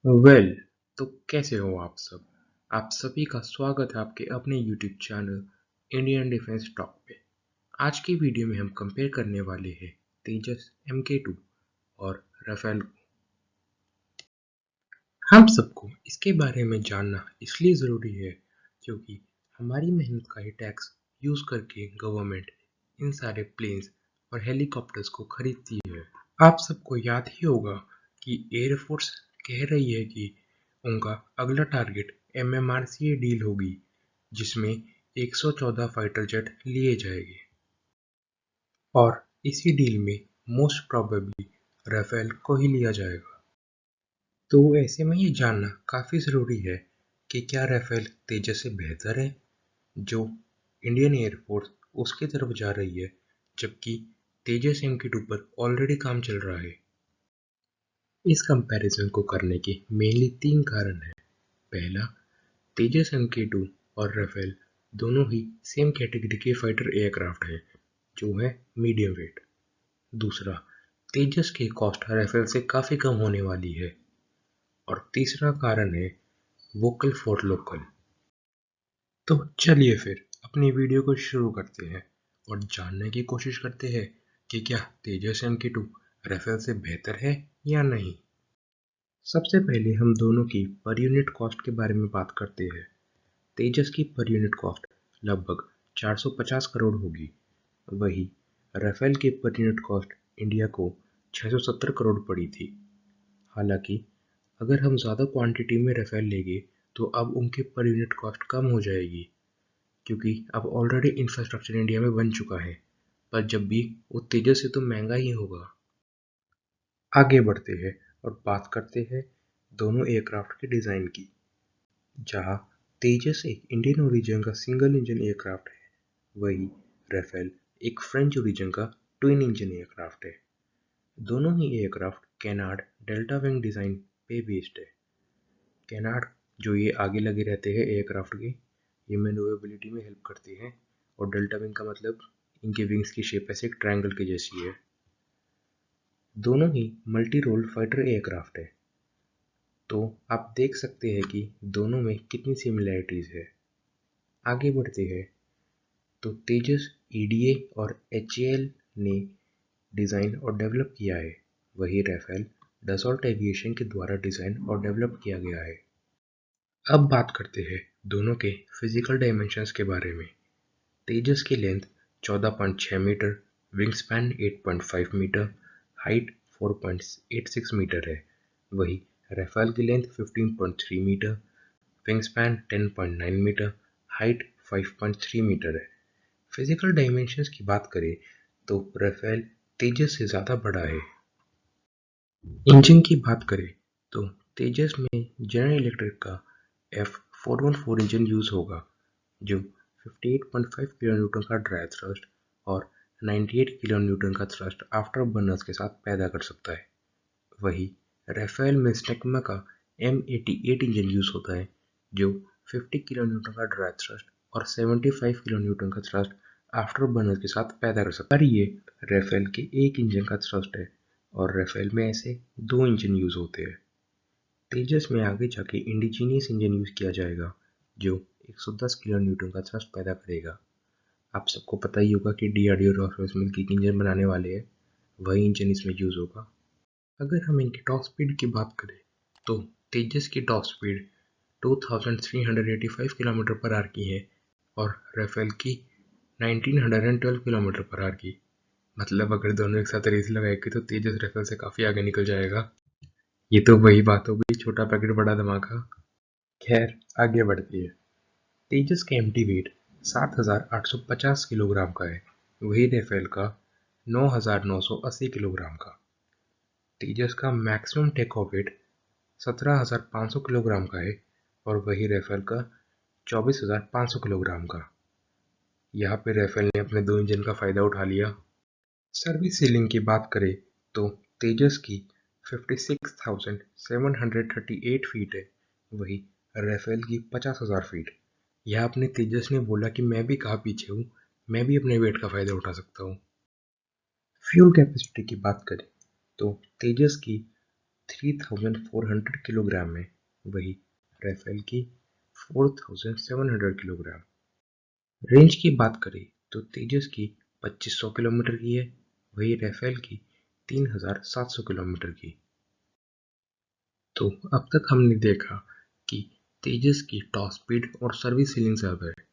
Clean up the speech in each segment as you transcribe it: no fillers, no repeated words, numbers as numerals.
Well तो कैसे हो आप सब। आप सभी का स्वागत है आपके अपने YouTube channel Indian defence talk पे। आज की वीडियो में हम कंपेयर करने वाले हैं तेजस MK2 और राफेल को। हम सबको इसके बारे में जानना इसलिए ज़रूरी है क्योंकि हमारी मेहनत का ही टैक्स यूज़ करके गवर्नमेंट इन सारे प्लेन्स और हेलीकॉप्टर्स को खरीदती है। आप सबको याद ही होगा कि एयरफोर्स कह रही है कि उनका अगला टारगेट MMRCA डील होगी जिसमें 114 फाइटर जेट लिए जाएंगे और इसी डील में मोस्ट प्रोबेबली राफेल को ही लिया जाएगा। तो ऐसे में ये जानना काफ़ी ज़रूरी है कि क्या राफेल तेजस से बेहतर है जो इंडियन एयरफोर्स उसकी तरफ जा रही है जबकि तेजस MK2 पर ऑलरेडी काम चल रहा है। इस कंपैरिजन को करने के मेनली 3 कारण हैं। पहला, तेजस MK2 और राफेल दोनों ही सेम कैटेगरी के फाइटर एयरक्राफ्ट हैं जो है मीडियम वेट। दूसरा, तेजस की कॉस्ट राफेल से काफ़ी कम होने वाली है। और तीसरा कारण है वोकल फॉर लोकल। तो चलिए फिर अपनी वीडियो को शुरू करते हैं और जानने की कोशिश करते हैं कि क्या तेजस MK2 राफेल से बेहतर है या नहीं। सबसे पहले हम दोनों की पर यूनिट कॉस्ट के बारे में बात करते हैं। तेजस की पर यूनिट कॉस्ट लगभग 450 करोड़ होगी, वही राफेल की पर यूनिट कॉस्ट इंडिया को 670 करोड़ पड़ी थी। हालांकि अगर हम ज़्यादा क्वांटिटी में राफेल लेंगे तो अब उनकी पर यूनिट कॉस्ट कम हो जाएगी क्योंकि अब ऑलरेडी इंफ्रास्ट्रक्चर इंडिया में बन चुका है, पर जब भी वो तेजस से तो महंगा ही होगा। आगे बढ़ते हैं और बात करते हैं दोनों एयरक्राफ्ट के डिज़ाइन की। जहां तेजस एक इंडियन ओरिजिन का सिंगल इंजन एयरक्राफ्ट है, वही राफेल एक फ्रेंच ओरिजिन का ट्विन इंजन एयरक्राफ्ट है। दोनों ही aircraft canard delta wing design पे बेस्ड है। कैनार्ड जो ये आगे लगे रहते हैं एयरक्राफ्ट के, ये मैन्यूवरेबिलिटी में हेल्प करते हैं और डेल्टा विंग का मतलब इनके विंग्स की शेप ऐसे एक ट्रायंगल के जैसी है। दोनों ही मल्टी रोल फाइटर एयरक्राफ्ट है, तो आप देख सकते हैं कि दोनों में कितनी सिमिलैरिटीज़ है। आगे बढ़ते हैं तो तेजस EDA और HAL ने डिज़ाइन और डेवलप किया है, वही राफेल डसॉल्ट एविएशन के द्वारा डिज़ाइन और डेवलप किया गया है। अब बात करते हैं दोनों के फिजिकल डायमेंशंस के बारे में। तेजस की length 14.6 metre, wing span 8.5 metre, height 4.86 metre है। वही राफेल की length 15.3 metre, wing span 10.9 metre, height 5.3 metre है। फिजिकल डायमेंशंस की बात करें तो राफेल तेजस से ज़्यादा बड़ा है। इंजन की बात करें तो तेजस में जनरल इलेक्ट्रिक का F414 इंजन यूज़ होगा जो 58.5 किलोन्यूटन का ड्राई थ्रस्ट और 98 किलोन्यूटन का थ्रस्ट आफ्टर बर्नर्स के साथ पैदा कर सकता है। वही राफेल में स्टेगमा का M88 इंजन यूज़ होता है जो 50 किलोन्यूटन का ड्राई थ्रस्ट और 75 किलोन्यूटन का थ्रस्ट आफ्टर बर्नर्स के साथ पैदा कर सकता है। पर ये राफेल के एक इंजन का थ्रस्ट है और राफेल में ऐसे 2 इंजन यूज़ होते हैं। तेजस में आगे जाके इंडिजीनियस इंजन यूज़ किया जाएगा जो 110 किलो न्यूटन का थ्रस्ट पैदा करेगा। आप सबको पता ही होगा कि DRDO और रॉसफेल मिलकर एक इंजन बनाने वाले हैं, वही इंजन इसमें यूज़ होगा। अगर हम इनकी टॉप स्पीड की बात करें तो तेजस की top speed 2385 kilometre per hour की है और राफेल की 1912 किलोमीटर पर आवर की। मतलब अगर दोनों एक साथ रेस लगाएंगे तो तेजस राफेल से काफ़ी आगे निकल जाएगा। ये तो वही बात हो गई, छोटा पैकेट बड़ा धमाका। खैर आगे बढ़ती है। तेजस का एम्प्टी वेट 7850 किलोग्राम का है, वही राफेल का 9980 किलोग्राम का। तेजस का maximum take off weight 17500 kilogram का है और वही राफेल का 24500 किलोग्राम का। यहाँ पे राफेल ने अपने 2 इंजन का फायदा उठा लिया। सर्विस सीलिंग की बात करें तो तेजस की 56,738 फीट है, वही राफेल की 50,000 फीट। यह अपने तेजस ने बोला कि मैं भी कहाँ पीछे हूँ, मैं भी अपने वेट का फायदा उठा सकता हूँ। फ्यूल कैपेसिटी की बात करें तो तेजस की 3400 किलोग्राम है, वही राफेल की 4700 किलोग्राम। रेंज की बात करें तो तेजस की 2500 किलोमीटर की है, वही राफेल की 3700 किलोमीटर की। तो अब तक हमने देखा कि तेजस की टॉप स्पीड और सर्विस सीलिंग ज़्यादा है,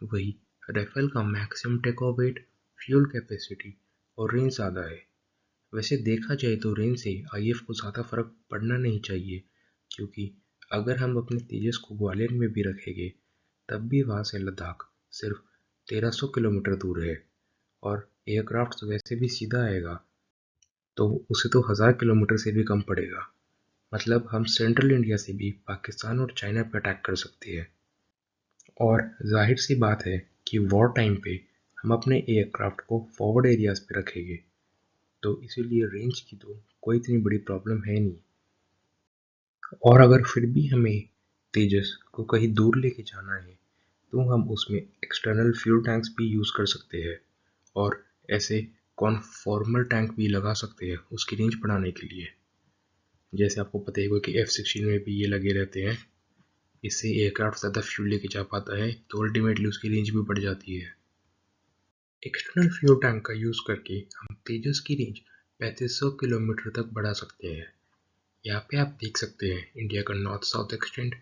वही राफेल का maximum take off weight, fuel capacity और रेंज ज़्यादा है। वैसे देखा जाए तो रेंज से आईएफ को ज़्यादा फर्क पड़ना नहीं चाहिए, क्योंकि अगर हम अपने तेजस को ग्वालियर में भी रखेंगे तब भी वहाँ से लद्दाख सिर्फ 1300 किलोमीटर दूर है, और एयरक्राफ्ट वैसे भी सीधा आएगा तो उसे तो 1000 किलोमीटर से भी कम पड़ेगा। मतलब हम सेंट्रल इंडिया से भी पाकिस्तान और चाइना पर अटैक कर सकते हैं। और जाहिर सी बात है कि वॉर टाइम पे हम अपने एयरक्राफ्ट को फॉरवर्ड एरियाज पे रखेंगे, तो इसीलिए रेंज की तो कोई इतनी बड़ी प्रॉब्लम है नहीं। और अगर फिर भी हमें तेजस को कहीं दूर लेके जाना है तो हम उसमें एक्सटर्नल फ्यूल टैंक्स भी यूज़ कर सकते हैं, और ऐसे कॉन्फॉर्मल टैंक भी लगा सकते हैं उसकी रेंज बढ़ाने के लिए। जैसे आपको पता ही होगा कि F-16 में भी ये लगे रहते हैं। इससे एयरक्राफ्ट ज़्यादा फ्यूल लेके जा पाता है, तो अल्टीमेटली उसकी रेंज भी बढ़ जाती है। एक्सटर्नल फ्यूल टैंक का यूज़ करके हम तेजस की रेंज 3500 किलोमीटर तक बढ़ा सकते हैं। यहाँ पे आप देख सकते हैं इंडिया का नॉर्थ साउथ एक्सटेंड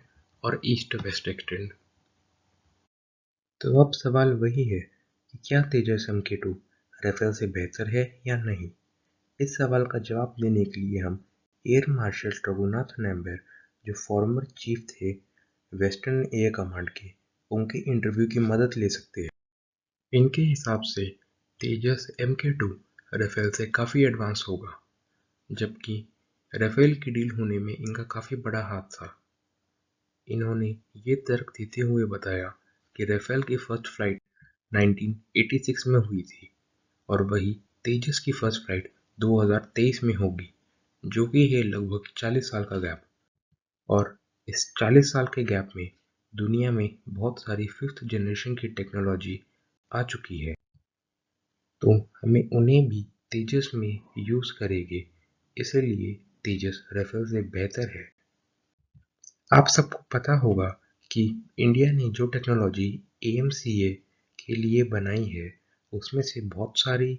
और ईस्ट वेस्ट एक्सटेंड। तो अब सवाल वही है कि क्या तेजस MK2 राफेल से बेहतर है या नहीं। इस सवाल का जवाब देने के लिए हम एयर मार्शल रघुनाथन एम्बर, जो फॉर्मर चीफ थे वेस्टर्न एयर कमांड के, उनके इंटरव्यू की मदद ले सकते हैं। इनके हिसाब से तेजस MK2 राफेल से काफ़ी एडवांस होगा, जबकि राफेल की डील होने में इनका काफ़ी बड़ा हाथ था। इन्होंने ये तर्क देते हुए बताया कि राफेल की फर्स्ट फ्लाइट 1986 में हुई थी, और वही तेजस की फर्स्ट फ्लाइट 2023 में होगी, जो कि है लगभग 40 साल का गैप। और इस 40 साल के गैप में दुनिया में बहुत सारी फिफ्थ जनरेशन की टेक्नोलॉजी आ चुकी है, तो हमें उन्हें भी तेजस में यूज़ करेंगे, इसलिए तेजस राफेल से बेहतर है। आप सबको पता होगा कि इंडिया ने जो टेक्नोलॉजी AMCA के लिए बनाई है उसमें से बहुत सारी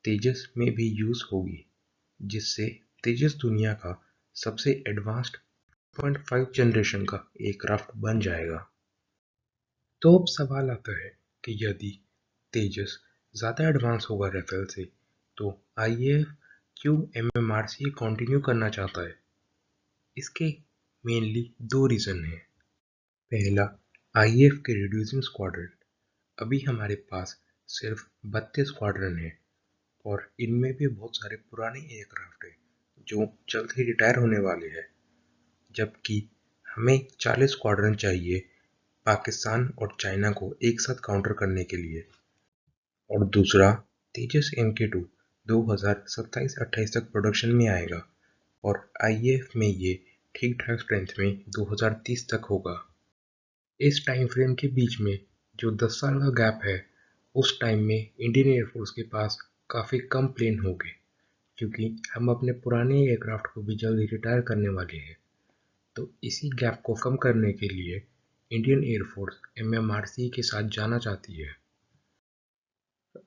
तेजस में भी यूज़ होगी, जिससे तेजस दुनिया का सबसे एडवांस्ड 2.5 जनरेशन का एयरक्राफ्ट बन जाएगा। तो अब सवाल आता है कि यदि तेजस ज़्यादा एडवांस होगा राफेल से, तो IAF क्यों MMRC कंटिन्यू करना चाहता है। इसके मेनली दो रीज़न हैं। पहला, IAF के रिड्यूसिंग स्क्वाड्रन। अभी हमारे पास सिर्फ 32 स्क्वाड्रन है, और इनमें भी बहुत सारे पुराने एयरक्राफ्ट हैं जो जल्द ही रिटायर होने वाले हैं, जबकि हमें 40 स्क्वाड्रन चाहिए पाकिस्तान और चाइना को एक साथ काउंटर करने के लिए। और दूसरा, तेजस MK2 2027-28 तक प्रोडक्शन में आएगा, और IAF में ये ठीक ठाक स्ट्रेंथ में 2030 तक होगा। इस टाइम फ्रेम के बीच में जो 10 साल का गैप है, उस टाइम में इंडियन एयरफोर्स के पास काफ़ी कम प्लेन होंगे, क्योंकि हम अपने पुराने एयरक्राफ्ट को भी जल्द ही रिटायर करने वाले हैं। तो इसी गैप को कम करने के लिए इंडियन एयरफोर्स MMRC के साथ जाना चाहती है।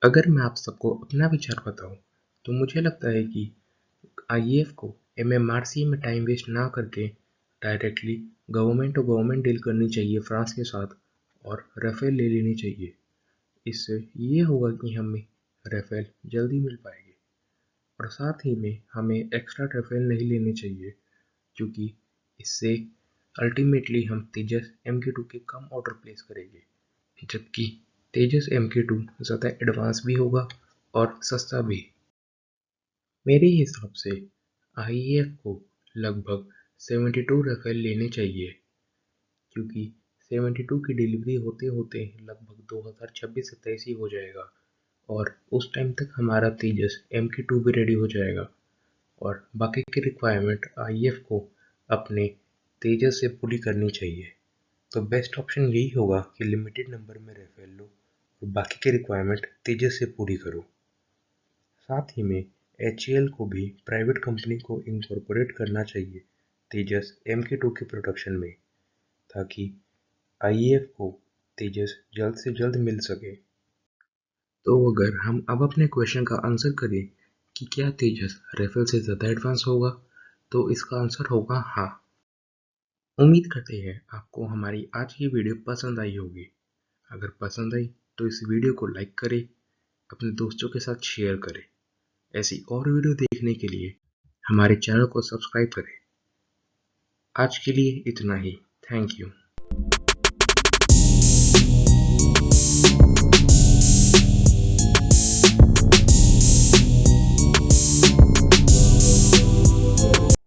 अगर मैं आप सबको अपना विचार बताऊं, तो मुझे लगता है कि IAF को MMRC में टाइम वेस्ट ना करके directly government to government deal करनी चाहिए फ्रांस के साथ, और राफेल ले लेनी चाहिए। इससे ये होगा कि हमें राफेल जल्दी मिल पाएगी, और साथ ही में हमें एक्स्ट्रा राफेल नहीं लेने चाहिए, क्योंकि इससे अल्टीमेटली हम तेजस MK2 के कम ऑर्डर प्लेस करेंगे, जबकि तेजस MK2 ज़्यादा एडवांस भी होगा और सस्ता भी। मेरे हिसाब से IAF को लगभग 72 राफेल लेने चाहिए, क्योंकि 72 की डिलीवरी होते होते लगभग 2026-27 ही हो जाएगा, और उस टाइम तक हमारा तेजस MK2 भी रेडी हो जाएगा, और बाकी की रिक्वायरमेंट IAF को अपने तेजस से पूरी करनी चाहिए। तो बेस्ट ऑप्शन यही होगा कि लिमिटेड नंबर में राफेल लो और बाकी की रिक्वायरमेंट तेजस से पूरी करो। साथ ही में HAL को भी प्राइवेट कंपनी को इनकॉर्पोरेट करना चाहिए तेजस MK2 के प्रोडक्शन में, ताकि IAF को तेजस जल्द से जल्द मिल सके। तो अगर हम अब अपने क्वेश्चन का आंसर करें कि क्या तेजस राइफल से ज़्यादा एडवांस होगा, तो इसका आंसर होगा हाँ। उम्मीद करते हैं आपको हमारी आज की वीडियो पसंद आई होगी। अगर पसंद आई तो इस वीडियो को लाइक करें, अपने दोस्तों के साथ शेयर करें। ऐसी और वीडियो देखने के लिए हमारे चैनल को सब्सक्राइब करें। आज के लिए इतना ही। Thank you.